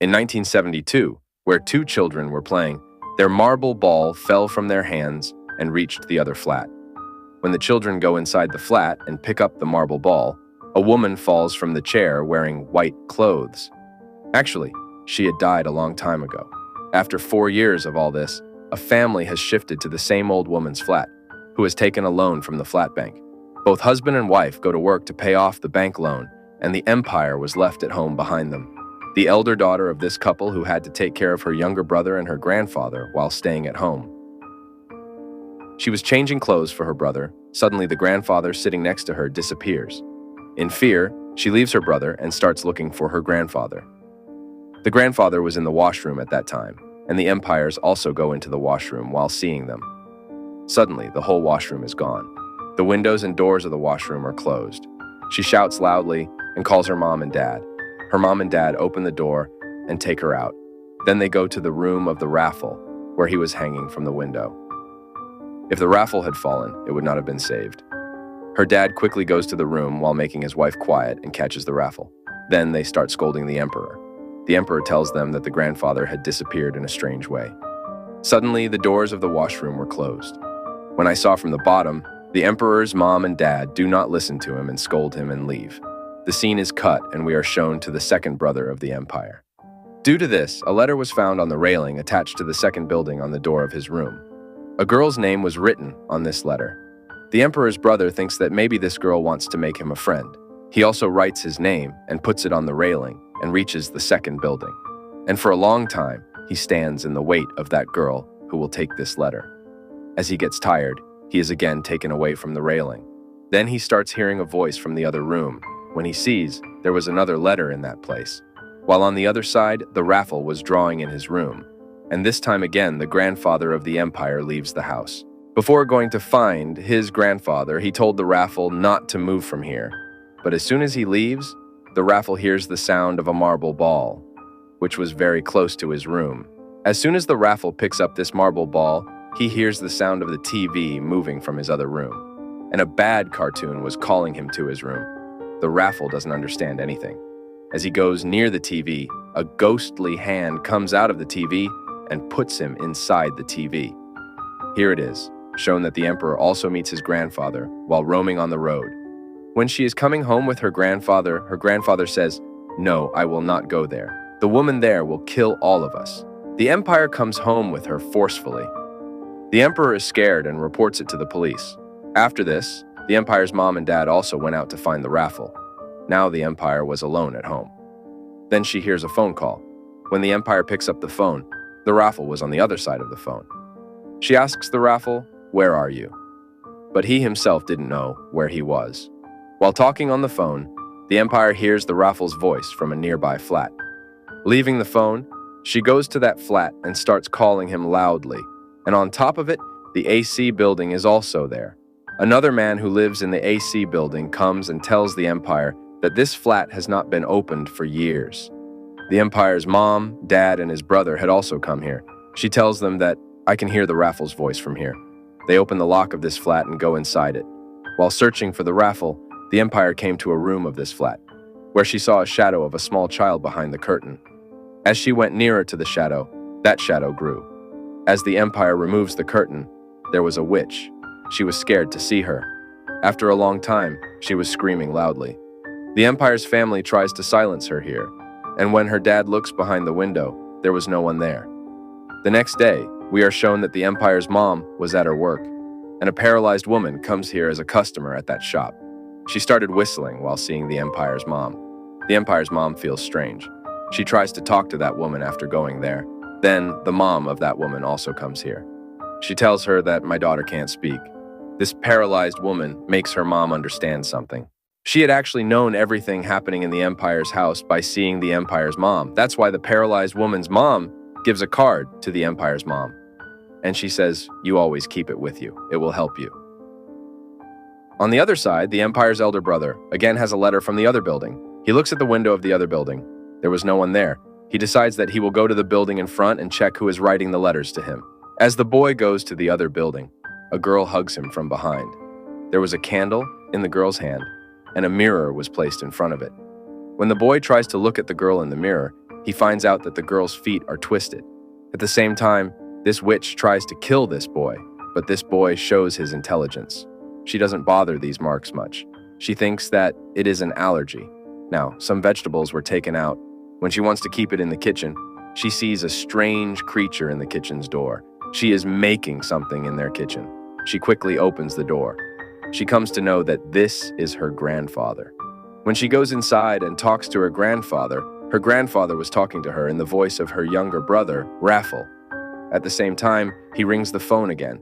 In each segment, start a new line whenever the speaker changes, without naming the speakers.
In 1972, where two children were playing, their marble ball fell from their hands and reached the other flat. When the children go inside the flat and pick up the marble ball, a woman falls from the chair wearing white clothes. Actually, she had died a long time ago. After 4 years of all this, a family has shifted to the same old woman's flat, who has taken a loan from the flat bank. Both husband and wife go to work to pay off the bank loan, and the empire was left at home behind them. The elder daughter of this couple, who had to take care of her younger brother and her grandfather while staying at home. She was changing clothes for her brother. Suddenly, the grandfather sitting next to her disappears. In fear, she leaves her brother and starts looking for her grandfather. The grandfather was in the washroom at that time, and the empires also go into the washroom while seeing them. Suddenly, the whole washroom is gone. The windows and doors of the washroom are closed. She shouts loudly and calls her mom and dad. Her mom and dad open the door and take her out. Then they go to the room of the raffle, where he was hanging from the window. If the raffle had fallen, it would not have been saved. Her dad quickly goes to the room while making his wife quiet and catches the raffle. Then they start scolding the emperor. The emperor tells them that the grandfather had disappeared in a strange way. Suddenly, the doors of the washroom were closed. When I saw from the bottom, the emperor's mom and dad do not listen to him and scold him and leave. The scene is cut, and we are shown to the second brother of the empire. Due to this, a letter was found on the railing attached to the second building on the door of his room. A girl's name was written on this letter. The emperor's brother thinks that maybe this girl wants to make him a friend. He also writes his name and puts it on the railing and reaches the second building. And for a long time, he stands in the wait of that girl who will take this letter. As he gets tired, he is again taken away from the railing. Then he starts hearing a voice from the other room, when he sees there was another letter in that place, while on the other side, the raffle was drawing in his room. And this time again, the grandfather of the empire leaves the house. Before going to find his grandfather, he told the raffle not to move from here. But as soon as he leaves, the raffle hears the sound of a marble ball, which was very close to his room. As soon as the raffle picks up this marble ball, he hears the sound of the TV moving from his other room. And a bad cartoon was calling him to his room. The raffle doesn't understand anything. As he goes near the TV, a ghostly hand comes out of the TV and puts him inside the TV. Here it is, shown that the emperor also meets his grandfather while roaming on the road. When she is coming home with her grandfather says, "No, I will not go there. The woman there will kill all of us." The empire comes home with her forcefully. The emperor is scared and reports it to the police. After this, the empire's mom and dad also went out to find the raffle. Now the empire was alone at home. Then she hears a phone call. When the empire picks up the phone, the raffle was on the other side of the phone. She asks the raffle, "Where are you?" But he himself didn't know where he was. While talking on the phone, the empire hears the raffle's voice from a nearby flat. Leaving the phone, she goes to that flat and starts calling him loudly. And on top of it, the AC building is also there. Another man who lives in the AC building comes and tells the empire that this flat has not been opened for years. The empire's mom, dad, and his brother had also come here. She tells them that, "I can hear the raffle's voice from here." They open the lock of this flat and go inside it. While searching for the raffle, the empire came to a room of this flat, where she saw a shadow of a small child behind the curtain. As she went nearer to the shadow, that shadow grew. As the empire removes the curtain, there was a witch. She was scared to see her. After a long time, she was screaming loudly. The empire's family tries to silence her here, and when her dad looks behind the window, there was no one there. The next day, we are shown that the empire's mom was at her work, and a paralyzed woman comes here as a customer at that shop. She started whistling while seeing the empire's mom. The empire's mom feels strange. She tries to talk to that woman after going there. Then, the mom of that woman also comes here. She tells her that my daughter can't speak. This paralyzed woman makes her mom understand something. She had actually known everything happening in the empire's house by seeing the empire's mom. That's why the paralyzed woman's mom gives a card to the empire's mom. And she says, "You always keep it with you. It will help you." On the other side, the empire's elder brother again has a letter from the other building. He looks at the window of the other building. There was no one there. He decides that he will go to the building in front and check who is writing the letters to him. As the boy goes to the other building, a girl hugs him from behind. There was a candle in the girl's hand, and a mirror was placed in front of it. When the boy tries to look at the girl in the mirror, He finds out that the girl's feet are twisted. At the same time, this witch tries to kill this boy, but this boy shows his intelligence. She doesn't bother these marks much. She thinks that it is an allergy. Now, some vegetables were taken out. When she wants to keep it in the kitchen, she sees a strange creature in the kitchen's door. She is making something in their kitchen. She quickly opens the door. She comes to know that this is her grandfather. When she goes inside and talks to her grandfather was talking to her in the voice of her younger brother, Raffle. At the same time, he rings the phone again.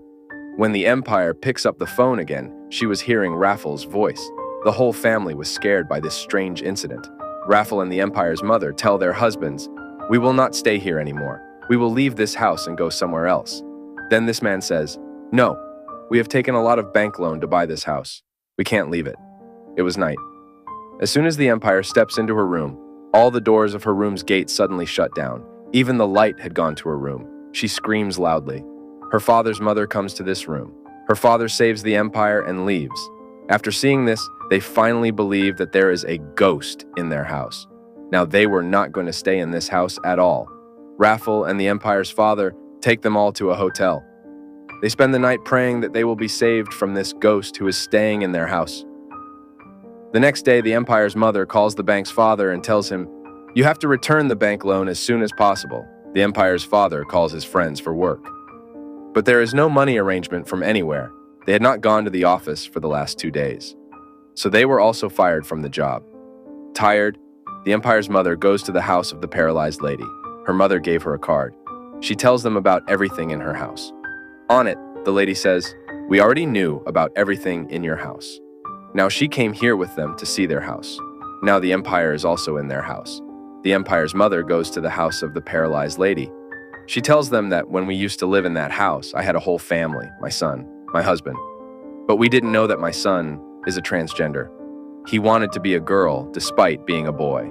When the Empire picks up the phone again, she was hearing Raffle's voice. The whole family was scared by this strange incident. Raffle and the Empire's mother tell their husbands, "We will not stay here anymore. We will leave this house and go somewhere else." Then this man says, "No, we have taken a lot of bank loan to buy this house. We can't leave it." It was night. As soon as the Empire steps into her room, all the doors of her room's gates suddenly shut down. Even the light had gone to her room. She screams loudly. Her father's mother comes to this room. Her father saves the Empire and leaves. After seeing this, they finally believe that there is a ghost in their house. Now they were not going to stay in this house at all. Raffle and the Empire's father take them all to a hotel. They spend the night praying that they will be saved from this ghost who is staying in their house. The next day, the Empire's mother calls the bank's father and tells him, "You have to return the bank loan as soon as possible." The Empire's father calls his friends for work. But there is no money arrangement from anywhere. They had not gone to the office for the last 2 days. So they were also fired from the job. Tired, the Empire's mother goes to the house of the paralyzed lady. Her mother gave her a card. She tells them about everything in her house. On it, the lady says, "We already knew about everything in your house." Now she came here with them to see their house. Now the Empire is also in their house. The Empire's mother goes to the house of the paralyzed lady. She tells them that when we used to live in that house, I had a whole family, my son, my husband. But we didn't know that my son is a transgender. He wanted to be a girl despite being a boy.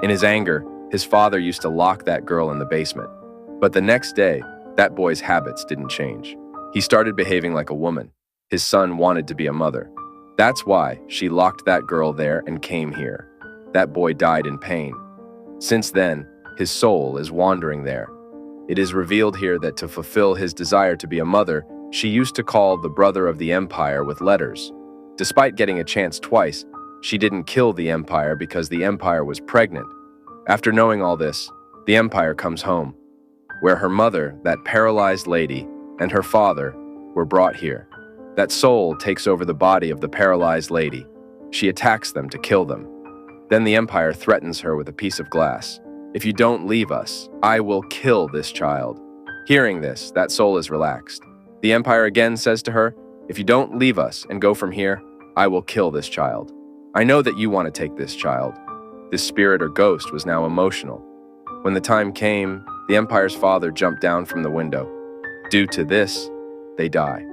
In his anger, his father used to lock that girl in the basement. But the next day, that boy's habits didn't change. He started behaving like a woman. His son wanted to be a mother. That's why she locked that girl there and came here. That boy died in pain. Since then, his soul is wandering there. It is revealed here that to fulfill his desire to be a mother, she used to call the brother of the Empire with letters. Despite getting a chance twice, she didn't kill the Empire because the Empire was pregnant. After knowing all this, the Empire comes home, where her mother, that paralyzed lady, and her father were brought here. That soul takes over the body of the paralyzed lady. She attacks them to kill them. Then the Empire threatens her with a piece of glass. "If you don't leave us, I will kill this child." Hearing this, that soul is relaxed. The Empire again says to her, "If you don't leave us and go from here, I will kill this child. I know that you want to take this child." This spirit or ghost was now emotional. When the time came, the Empire's father jumped down from the window. Due to this, they die.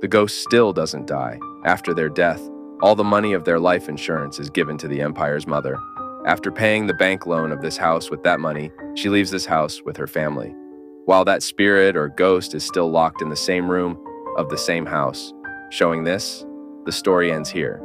The ghost still doesn't die. After their death, all the money of their life insurance is given to the Empire's mother. After paying the bank loan of this house with that money, she leaves this house with her family. While that spirit or ghost is still locked in the same room of the same house. Showing this, the story ends here.